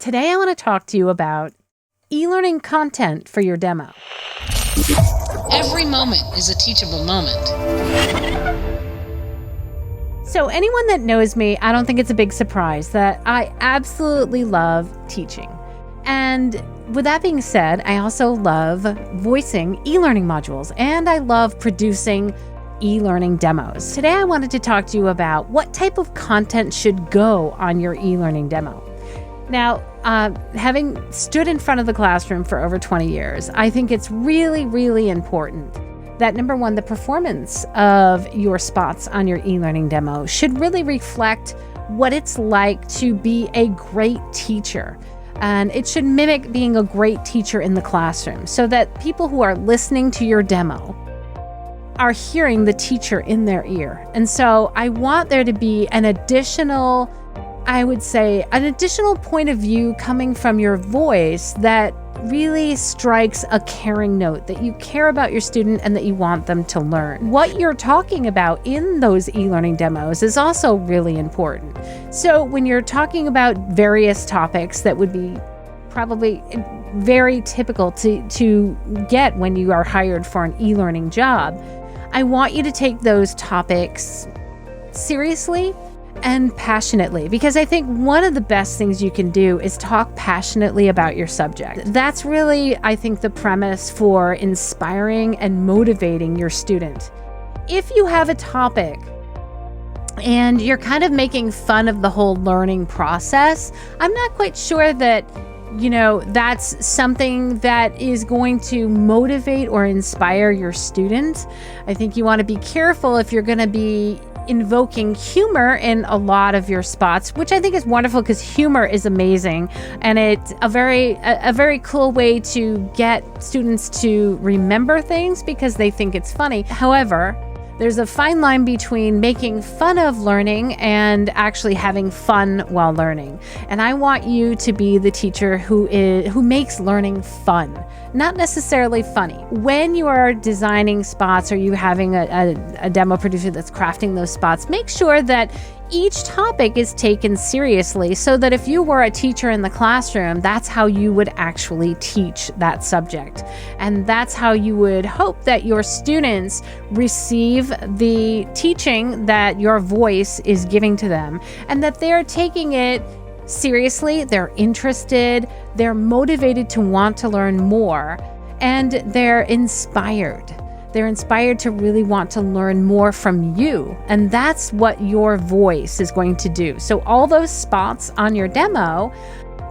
Today I want to talk to you about e-learning content for your demo. Every moment is a teachable moment. So anyone that knows me, I don't think it's a big surprise that I absolutely love teaching. And with that being said, I also love voicing e-learning modules, and I love producing e-learning demos. Today I wanted to talk to you about what type of content should go on your e-learning demo. Now, having stood in front of the classroom for over 20 years, I think it's really, really important that, number one, the performance of your spots on your e-learning demo should really reflect what it's like to be a great teacher. And it should mimic being a great teacher in the classroom so that people who are listening to your demo are hearing the teacher in their ear. And so I want there to be an additional point of view coming from your voice that really strikes a caring note, that you care about your student and that you want them to learn. What you're talking about in those e-learning demos is also really important. So when you're talking about various topics that would be probably very typical to get when you are hired for an e-learning job, I want you to take those topics seriously and passionately, because I think one of the best things you can do is talk passionately about your subject. That's really, I think, the premise for inspiring and motivating your student. If you have a topic and you're kind of making fun of the whole learning process, I'm not quite sure that that's something that is going to motivate or inspire your student. I think you want to be careful if you're going to be invoking humor in a lot of your spots, which I think is wonderful because humor is amazing, and it's a very cool way to get students to remember things because they think it's funny. However, there's a fine line between making fun of learning and actually having fun while learning. And I want you to be the teacher who makes learning fun, not necessarily funny. When you are designing spots or you having a demo producer that's crafting those spots, make sure that each topic is taken seriously so that if you were a teacher in the classroom, that's how you would actually teach that subject. And that's how you would hope that your students receive the teaching that your voice is giving to them, and that they're taking it seriously, they're interested, they're motivated to want to learn more, and they're inspired. They're inspired to really want to learn more from you. And that's what your voice is going to do. So all those spots on your demo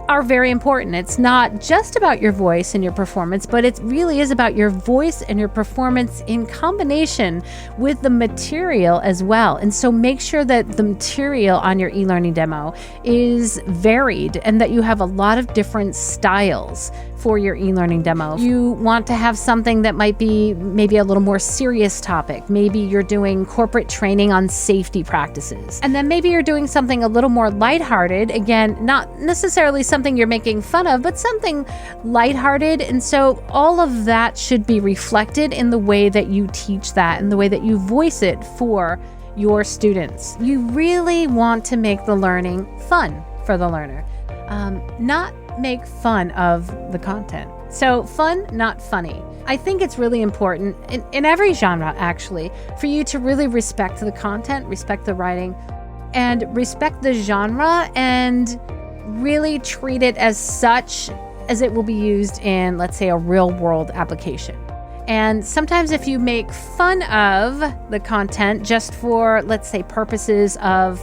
are very important. It's not just about your voice and your performance, but it really is about your voice and your performance in combination with the material as well. And so make sure that the material on your e-learning demo is varied and that you have a lot of different styles for your e-learning demo. You want to have something that might be maybe a little more serious topic. Maybe you're doing corporate training on safety practices. And then maybe you're doing something a little more lighthearted. Again, not necessarily something you're making fun of, but something lighthearted. And so all of that should be reflected in the way that you teach that and the way that you voice it for your students. You really want to make the learning fun for the learner, not make fun of the content. So fun, not funny. I think it's really important in every genre, actually, for you to really respect the content, respect the writing, and respect the genre, and really treat it as such as it will be used in, let's say, a real world application. And sometimes if you make fun of the content just for, let's say, purposes of,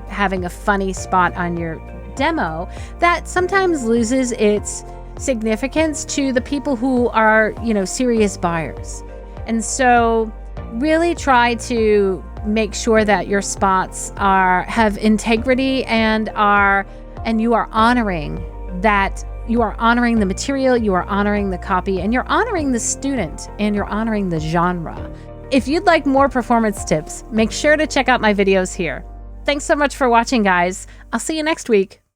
having a funny spot on your demo, that sometimes loses its significance to the people who are, serious buyers. And so really try to make sure that your spots have integrity and you are honoring that. You are honoring the material, you are honoring the copy, and you're honoring the student, and you're honoring the genre. If you'd like more performance tips, make sure to check out my videos here. Thanks so much for watching, guys. I'll see you next week.